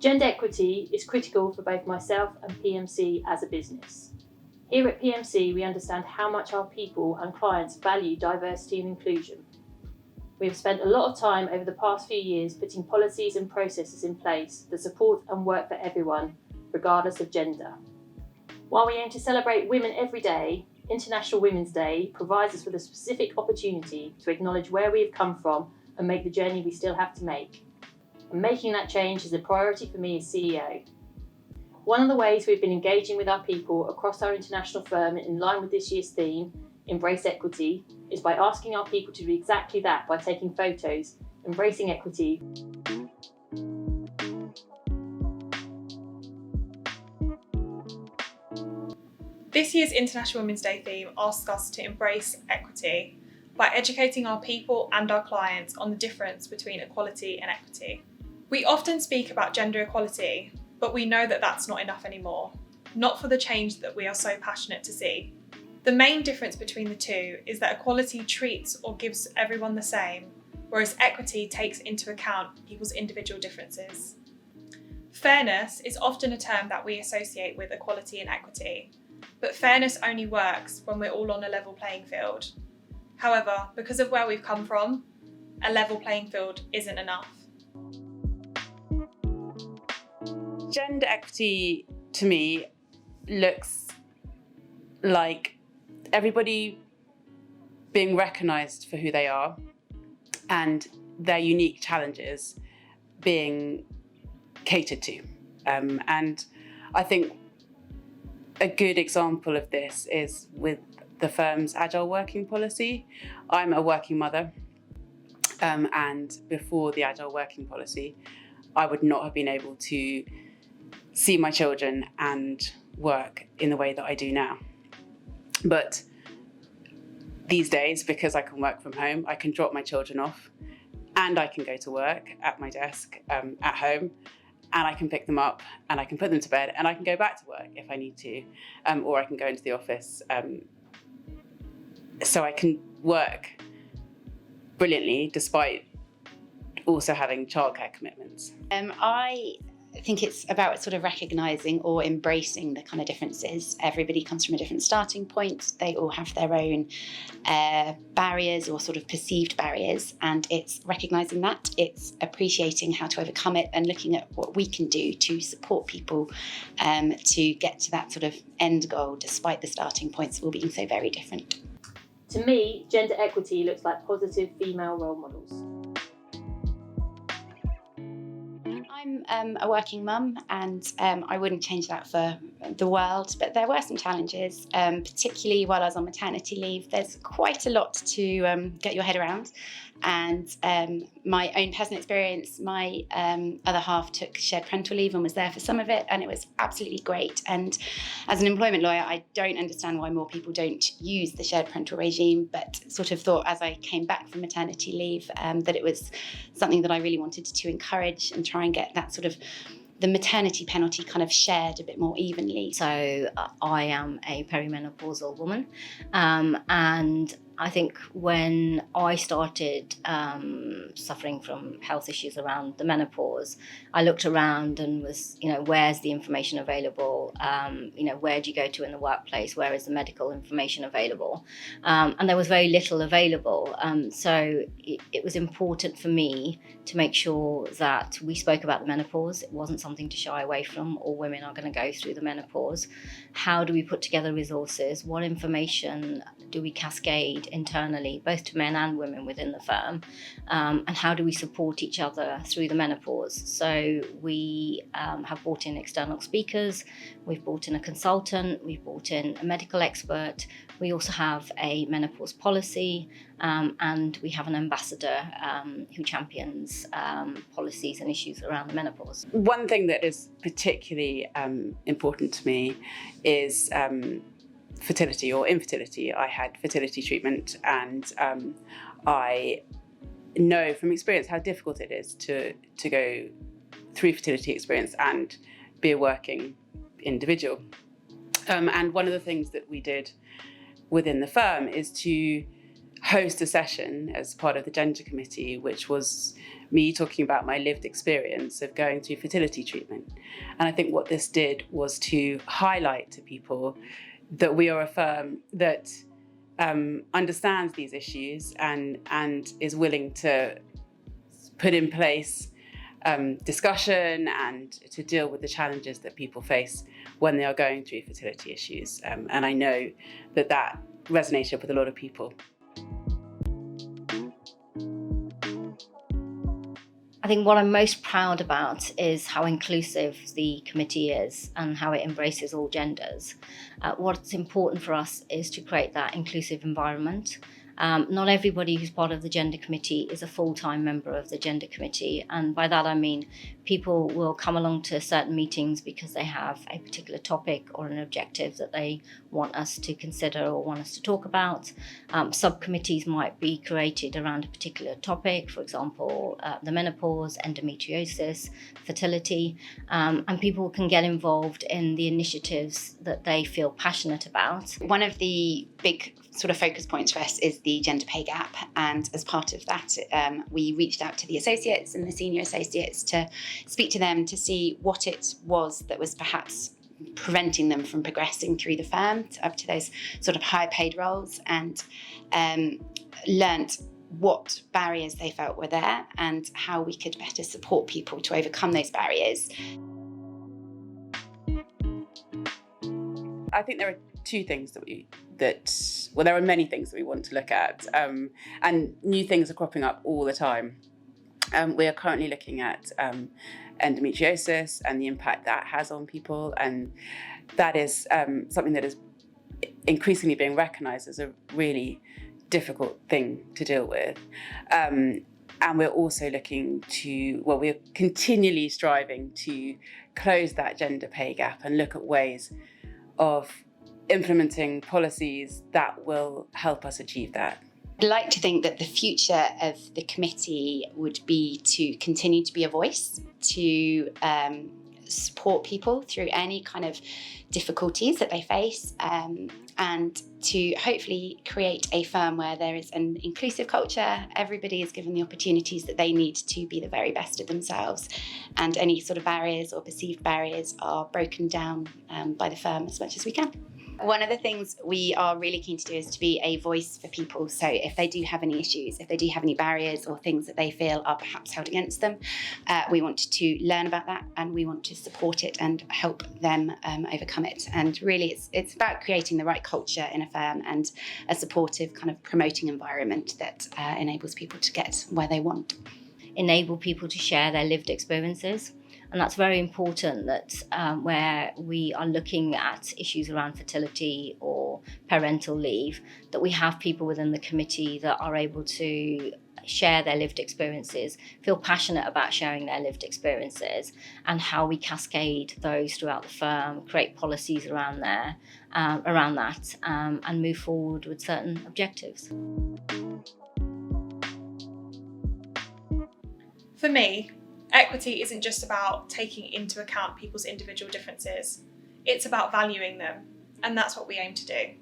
Gender equity is critical for both myself and PMC as a business. Here at PMC, we understand how much our people and clients value diversity and inclusion. We have spent a lot of time over the past few years putting policies and processes in place that support and work for everyone, regardless of gender. While we aim to celebrate women every day, International Women's Day provides us with a specific opportunity to acknowledge where we have come from and make the journey we still have to make. And making that change is a priority for me as CEO. One of the ways we've been engaging with our people across our international firm in line with this year's theme, Embrace Equity, is by asking our people to do exactly that by taking photos, embracing equity. This year's International Women's Day theme asks us to embrace equity by educating our people and our clients on the difference between equality and equity. We often speak about gender equality, but we know that that's not enough anymore, not for the change that we are so passionate to see. The main difference between the two is that equality treats or gives everyone the same, whereas equity takes into account people's individual differences. Fairness is often a term that we associate with equality and equity, but fairness only works when we're all on a level playing field. However, because of where we've come from, a level playing field isn't enough. Gender equity, to me, looks like everybody being recognised for who they are and their unique challenges being catered to. And I think a good example of this is with the firm's agile working policy. I'm a working mother, and before the agile working policy, I would not have been able to see my children and work in the way that I do now. But these days, because I can work from home, I can drop my children off and I can go to work at my desk at home, and I can pick them up and I can put them to bed and I can go back to work if I need to, or I can go into the office. So I can work brilliantly despite also having childcare commitments. I think it's about sort of recognising or embracing the kind of differences. Everybody comes from a different starting point. They all have their own barriers or sort of perceived barriers, and it's recognising that. It's appreciating how to overcome it and looking at what we can do to support people to get to that sort of end goal, despite the starting points all being so very different. To me, gender equity looks like positive female role models. I'm a working mum, and I wouldn't change that for the world, but there were some challenges, particularly while I was on maternity leave. There's quite a lot to get your head around, and my own personal experience, my other half took shared parental leave and was there for some of it, and it was absolutely great. And as an employment lawyer, I don't understand why more people don't use the shared parental regime, but sort of thought as I came back from maternity leave that it was something that I really wanted to encourage and try and get that sort of the maternity penalty kind of shared a bit more evenly. So I am a perimenopausal woman, and I think when I started suffering from health issues around the menopause, I looked around and was, where's the information available? Where do you go to in the workplace? Where is the medical information available? And there was very little available. So it was important for me to make sure that we spoke about the menopause. It wasn't something to shy away from. All women are going to go through the menopause. How do we put together resources? What information do we cascade internally, both to men and women within the firm? And how do we support each other through the menopause? So we have brought in external speakers, we've brought in a consultant, we've brought in a medical expert. We also have a menopause policy, and we have an ambassador who champions policies and issues around the menopause. One thing that is particularly important to me is fertility or infertility. I had fertility treatment, and I know from experience how difficult it is to go through fertility experience and be a working individual. And one of the things that we did within the firm is to host a session as part of the gender committee, which was me talking about my lived experience of going through fertility treatment. And I think what this did was to highlight to people that we are a firm that understands these issues and is willing to put in place discussion and to deal with the challenges that people face when they are going through fertility issues. And I know that resonated with a lot of people. I think what I'm most proud about is how inclusive the committee is and how it embraces all genders. What's important for us is to create that inclusive environment. Not everybody who's part of the gender committee is a full-time member of the gender committee, and by that I mean people will come along to certain meetings because they have a particular topic or an objective that they want us to consider or want us to talk about. Subcommittees might be created around a particular topic, for example, the menopause, endometriosis, fertility, and people can get involved in the initiatives that they feel passionate about. One of the big sort of focus points for us is the gender pay gap, and as part of that we reached out to the associates and the senior associates to speak to them to see what it was that was perhaps preventing them from progressing through the firm up to those sort of higher paid roles, and learnt what barriers they felt were there and how we could better support people to overcome those barriers. I think there are two things there are many things that we want to look at, and new things are cropping up all the time. We are currently looking at endometriosis and the impact that has on people, and that is something that is increasingly being recognised as a really difficult thing to deal with. And we're also we're continually striving to close that gender pay gap and look at ways of implementing policies that will help us achieve that. I'd like to think that the future of the committee would be to continue to be a voice, to support people through any kind of difficulties that they face, and to hopefully create a firm where there is an inclusive culture. Everybody is given the opportunities that they need to be the very best of themselves, and any sort of barriers or perceived barriers are broken down by the firm as much as we can. One of the things we are really keen to do is to be a voice for people. So if they do have any issues, if they do have any barriers or things that they feel are perhaps held against them, we want to learn about that, and we want to support it and help them overcome it. And really it's about creating the right culture in a firm and a supportive kind of promoting environment that enables people to get where they want. Enable people to share their lived experiences. And that's very important, that where we are looking at issues around fertility or parental leave, that we have people within the committee that are able to share their lived experiences, feel passionate about sharing their lived experiences, and how we cascade those throughout the firm, create policies around that, and move forward with certain objectives. For me, equity isn't just about taking into account people's individual differences. It's about valuing them, and that's what we aim to do.